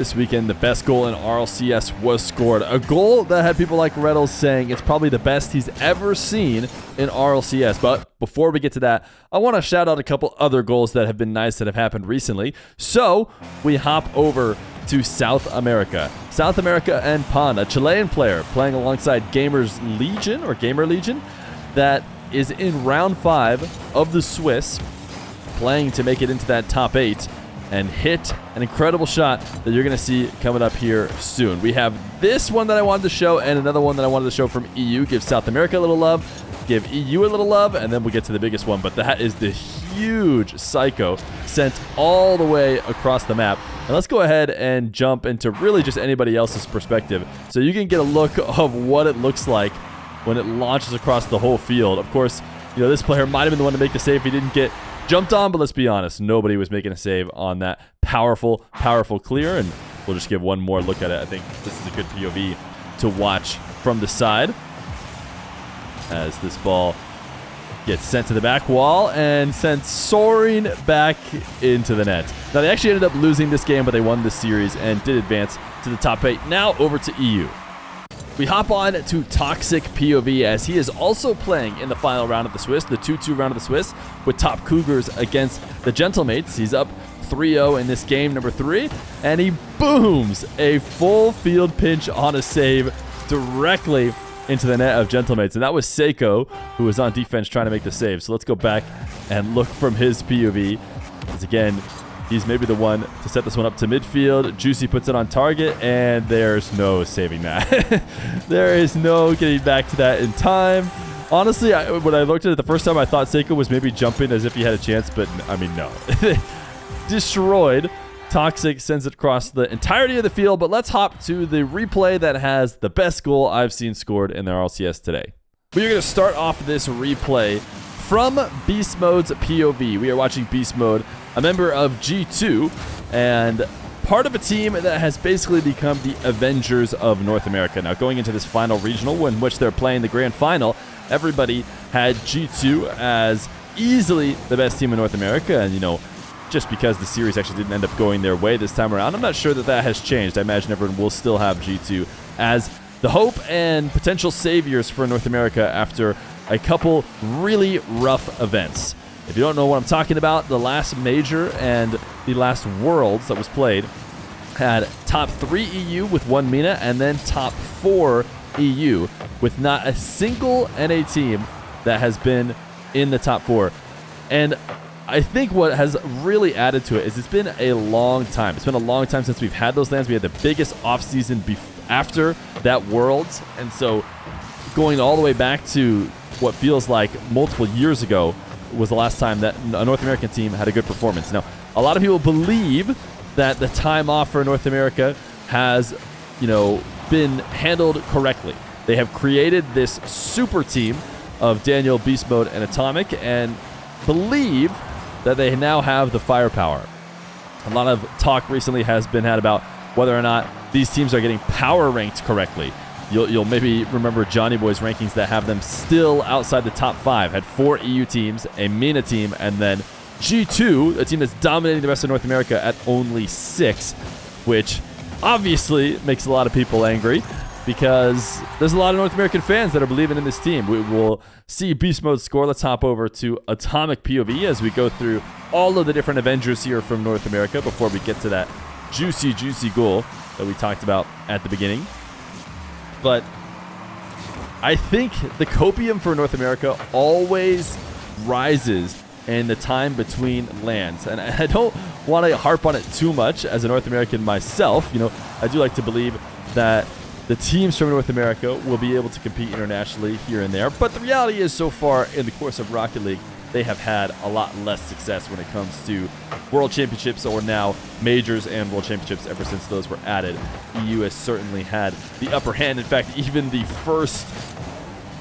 This weekend, the best goal in RLCS was scored. A goal that had people like Reddles saying it's probably the best he's ever seen in RLCS. But before we get to that, I want to shout out a couple other goals that have been nice that have happened recently. So we hop over to South America. South America and Pan, a Chilean player playing alongside Gamer Legion that is in round 5 of the Swiss, playing to make it into that top 8. And hit an incredible shot that you're going to see coming up here soon. We have this one that I wanted to show and another one that I wanted to show from EU. Give South America a little love, give EU a little love, and then we'll get to the biggest one. But that is the huge Psycho sent all the way across the map. And let's go ahead and jump into really just anybody else's perspective so you can get a look of what it looks like when it launches across the whole field. Of course, you know, this player might have been the one to make the save. He didn't get jumped on, but let's be honest, nobody was making a save on that powerful clear, and we'll just give one more look at it. I think this is a good POV to watch from the side as this ball gets sent to the back wall and sent soaring back into the net. Now, they actually ended up losing this game, but they won the series and did advance to the top 8. Now over to EU. We hop on to Toxic POV as he is also playing in the final round of the Swiss, the 2-2 round of the Swiss, with Top Cougars against the Gentlemates. He's up 3-0 in this game, number 3, and he booms a full field pinch on a save directly into the net of Gentlemates. And that was Seiko, who was on defense trying to make the save. So let's go back and look from his POV. Because again, he's maybe the one to set this one up to midfield. Juicy puts it on target, and there's no saving that. There is no getting back to that in time. Honestly, when I looked at it the first time, I thought Seiko was maybe jumping as if he had a chance, but I mean, no. Destroyed. Toxic sends it across the entirety of the field, but let's hop to the replay that has the best goal I've seen scored in the RLCS today. We are going to start off this replay from Beast Mode's POV. We are watching Beast Mode, a member of G2, and part of a team that has basically become the Avengers of North America. Now, going into this final regional in which they're playing the grand final, everybody had G2 as easily the best team in North America, and, you know, just because the series actually didn't end up going their way this time around, I'm not sure that that has changed. I imagine everyone will still have G2 as the hope and potential saviors for North America after a couple really rough events. If you don't know what I'm talking about, the last major and the last Worlds that was played had top 3 EU with 1 MENA and then top 4 EU with not a single NA team that has been in the top 4. And I think what has really added to it is it's been a long time. It's been a long time since we've had those lands. We had the biggest offseason after that Worlds. And so going all the way back to what feels like multiple years ago was the last time that a North American team had a good performance. Now, a lot of people believe that the time off for North America has, you know, been handled correctly. They have created this super team of Daniel, Beast Mode, and Atomic, and believe that they now have the firepower. A lot of talk recently has been had about whether or not these teams are getting power ranked correctly. You'll maybe remember Johnny Boy's rankings that have them still outside the top 5. Had 4 EU teams, a MENA team, and then G2, a team that's dominating the rest of North America at only 6, which obviously makes a lot of people angry because there's a lot of North American fans that are believing in this team. We will see Beast Mode score. Let's hop over to Atomic POV as we go through all of the different Avengers here from North America before we get to that juicy goal that we talked about at the beginning. But I think the copium for North America always rises in the time between lands. And I don't want to harp on it too much as a North American myself. You know, I do like to believe that the teams from North America will be able to compete internationally here and there. But the reality is, so far in the course of Rocket League, they have had a lot less success when it comes to World Championships, or now Majors and World Championships ever since those were added. EU has certainly had the upper hand. In fact, even the first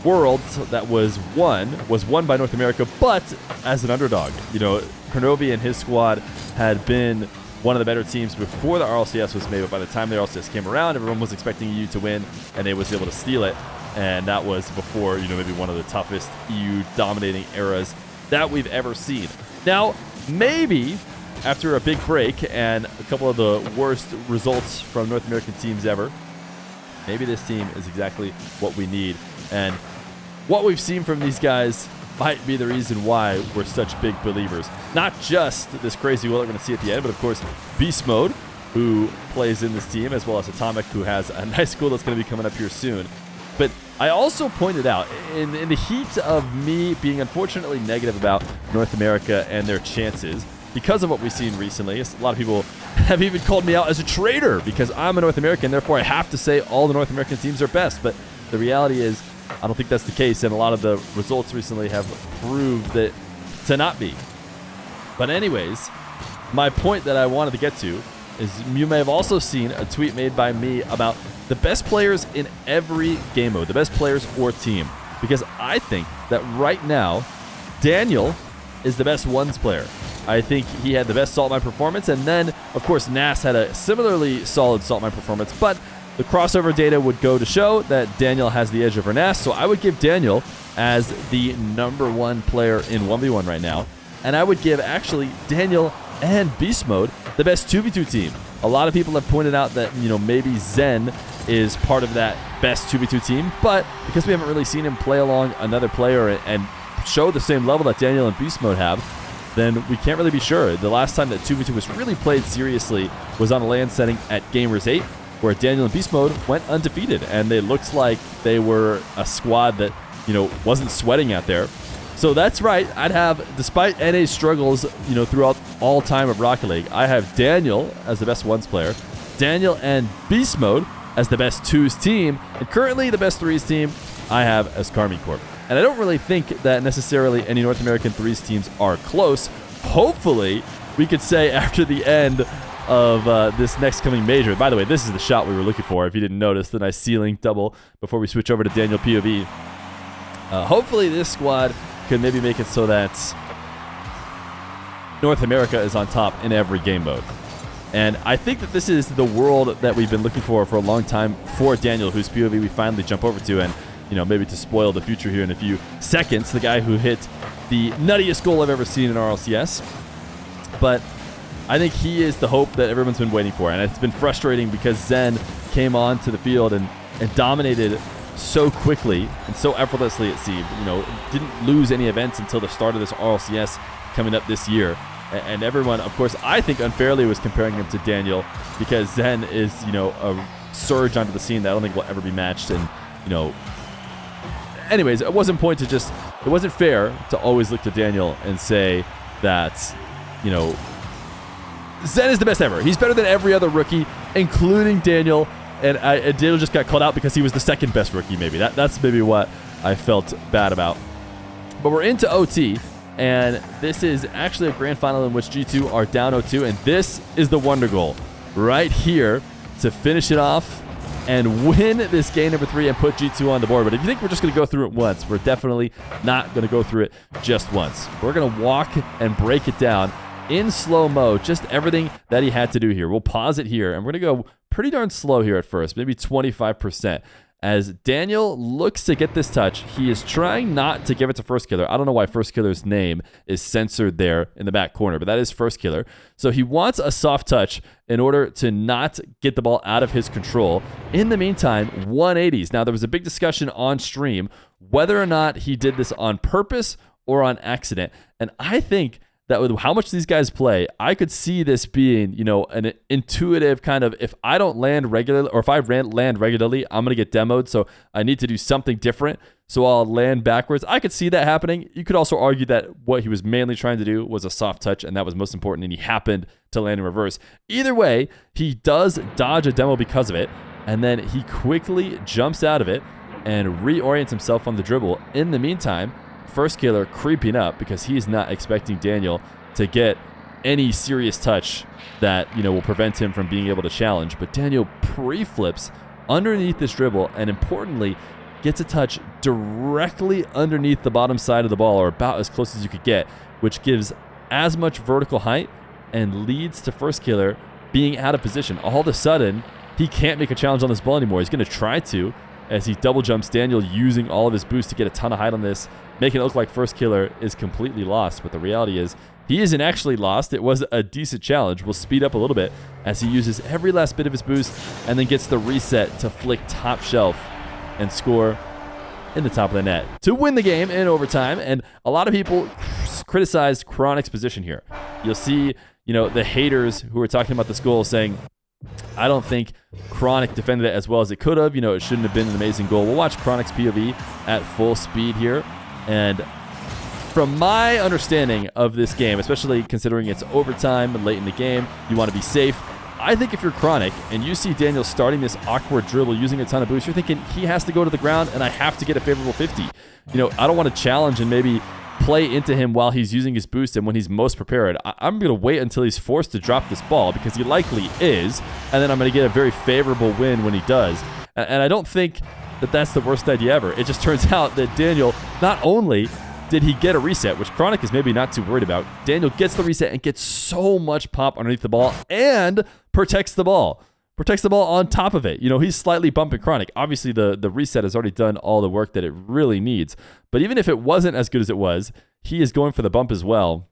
Worlds that was won by North America, but as an underdog. You know, Kernovi and his squad had been one of the better teams before the RLCS was made, but by the time the RLCS came around, everyone was expecting EU to win, and they was able to steal it. And that was before, you know, maybe one of the toughest EU dominating eras that we've ever seen. Now, maybe after a big break and a couple of the worst results from North American teams ever, maybe this team is exactly what we need. And what we've seen from these guys might be the reason why we're such big believers. Not just this crazy will we're going to see at the end, but of course, Beast Mode, who plays in this team, as well as Atomic, who has a nice goal that's going to be coming up here soon. But I also pointed out, in the heat of me being unfortunately negative about North America and their chances, because of what we've seen recently, a lot of people have even called me out as a traitor because I'm a North American, therefore I have to say all the North American teams are best. But the reality is, I don't think that's the case, and a lot of the results recently have proved that to not be. But anyways, my point that I wanted to get to is you may have also seen a tweet made by me about the best players in every game mode, the best players or team. Because I think that right now, Daniel is the best ones player. I think he had the best salt mine performance, and then, of course, Nas had a similarly solid salt mine performance, but the crossover data would go to show that Daniel has the edge over Nas, so I would give Daniel as the #1 player in 1v1 right now, and I would give, actually, Daniel and Beast Mode the best 2v2 team. A lot of people have pointed out that, maybe Zen is part of that best 2v2 team, but because we haven't really seen him play along another player and show the same level that Daniel and Beast Mode have, then we can't really be sure. The last time that 2v2 was really played seriously was on a LAN setting at Gamers 8, where Daniel and Beast Mode went undefeated, and it looks like they were a squad that, wasn't sweating out there. So that's right. I'd have, despite NA's struggles, throughout all time of Rocket League, I have Daniel as the best ones player, Daniel and Beast Mode as the best twos team, and currently the best threes team I have as Karmi Corp. And I don't really think that necessarily any North American threes teams are close. Hopefully, we could say after the end of this next coming major. By the way, this is the shot we were looking for, if you didn't notice, the nice ceiling double before we switch over to Daniel POV. Hopefully this squad could maybe make it so that North America is on top in every game mode. And I think that this is the world that we've been looking for a long time for Daniel, whose POV we finally jump over to. And, maybe to spoil the future here in a few seconds, the guy who hit the nuttiest goal I've ever seen in RLCS. But I think he is the hope that everyone's been waiting for. And it's been frustrating because Zen came onto the field and dominated so quickly and so effortlessly, it seemed. Didn't lose any events until the start of this RLCS coming up this year. And everyone, of course, I think unfairly was comparing him to Daniel because Zen is, a surge onto the scene that I don't think will ever be matched. And, anyways, it wasn't fair to always look to Daniel and say that, Zen is the best ever. He's better than every other rookie, including Daniel. And Daniel just got called out because he was the second best rookie, maybe. That's maybe what I felt bad about. But we're into OT, and this is actually a grand final in which G2 are down 0-2, and this is the wonder goal right here to finish it off and win this game number 3 and put G2 on the board. But if you think we're just going to go through it once, we're definitely not going to go through it just once. We're going to walk and break it down in slow-mo, just everything that he had to do here. We'll pause it here, and we're going to go pretty darn slow here at first, maybe 25%. As Daniel looks to get this touch, he is trying not to give it to First Killer. I don't know why First Killer's name is censored there in the back corner, but that is First Killer. So he wants a soft touch in order to not get the ball out of his control. In the meantime, 180s. Now, there was a big discussion on stream whether or not he did this on purpose or on accident. And I think that with how much these guys play, I could see this being, an intuitive kind of, if I don't land regularly, or if I land regularly, I'm going to get demoed, so I need to do something different, so I'll land backwards. I could see that happening. You could also argue that what he was mainly trying to do was a soft touch, and that was most important, and he happened to land in reverse. Either way, he does dodge a demo because of it, and then he quickly jumps out of it and reorients himself on the dribble. In the meantime, First Killer creeping up because he's not expecting Daniel to get any serious touch that, will prevent him from being able to challenge. But Daniel pre-flips underneath this dribble and, importantly, gets a touch directly underneath the bottom side of the ball, or about as close as you could get, which gives as much vertical height and leads to First Killer being out of position. All of a sudden, he can't make a challenge on this ball anymore. He's going to try to, as he double jumps Daniel, using all of his boost to get a ton of height on this, making it look like first killer is completely lost. But the reality is, he isn't actually lost. It was a decent challenge. We'll speed up a little bit as he uses every last bit of his boost and then gets the reset to flick top shelf and score in the top of the net to win the game in overtime. And a lot of people criticized Chronic's position here. You'll see, the haters who are talking about this goal saying, I don't think Chronic defended it as well as it could have. It shouldn't have been an amazing goal. We'll watch Chronic's POV at full speed here. And from my understanding of this game, especially considering it's overtime and late in the game, you want to be safe. I think if you're Chronic and you see Daniel starting this awkward dribble using a ton of boost, you're thinking he has to go to the ground and I have to get a favorable 50. I don't want to challenge and maybe play into him while he's using his boost and when he's most prepared. I'm going to wait until he's forced to drop this ball because he likely is, and then I'm going to get a very favorable win when he does. And I don't think that that's the worst idea ever. It just turns out that Daniel, not only did he get a reset, which Chronic is maybe not too worried about, Daniel gets the reset and gets so much pop underneath the ball and protects the ball. Protects the ball on top of it. He's slightly bumping Chronic. Obviously, the reset has already done all the work that it really needs. But even if it wasn't as good as it was, he is going for the bump as well.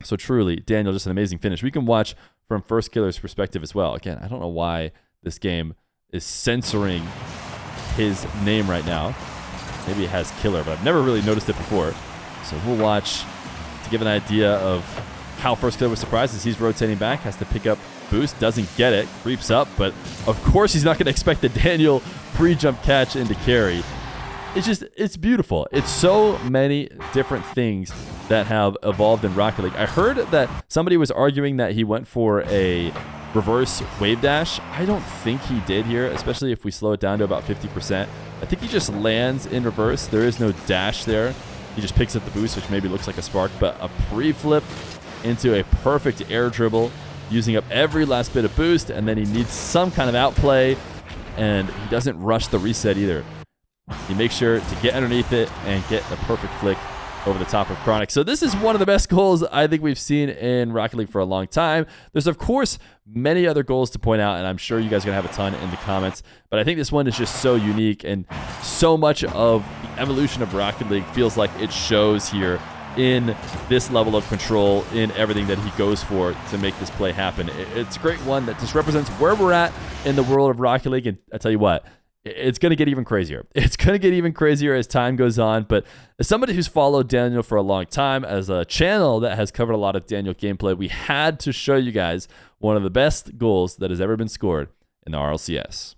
So truly, Daniel, just an amazing finish. We can watch from First Killer's perspective as well. Again, I don't know why this game is censoring his name right now. Maybe it has Killer, but I've never really noticed it before. So we'll watch to give an idea of how First Killer was surprised as he's rotating back, has to pick up boost, doesn't get it, creeps up, but of course he's not going to expect the Daniel pre-jump catch into carry. It's beautiful. It's so many different things that have evolved in Rocket League. I heard that somebody was arguing that he went for a reverse wave dash. I don't think he did here, especially if we slow it down to about 50%. I think he just lands in reverse. There is no dash there. He just picks up the boost, which maybe looks like a spark, but a pre-flip into a perfect air dribble, using up every last bit of boost, and then he needs some kind of outplay, and he doesn't rush the reset either. He makes sure to get underneath it and get the perfect flick over the top of Chronic. So this is one of the best goals I think we've seen in Rocket League for a long time. There's, of course, many other goals to point out, and I'm sure you guys are going to have a ton in the comments, but I think this one is just so unique, and so much of the evolution of Rocket League feels like it shows here in this level of control, in everything that he goes for to make this play happen. It's a great one that just represents where we're at in the world of Rocket League, and I tell you what, it's going to get even crazier. It's going to get even crazier as time goes on, but as somebody who's followed Daniel for a long time, as a channel that has covered a lot of Daniel gameplay, we had to show you guys one of the best goals that has ever been scored in the RLCS.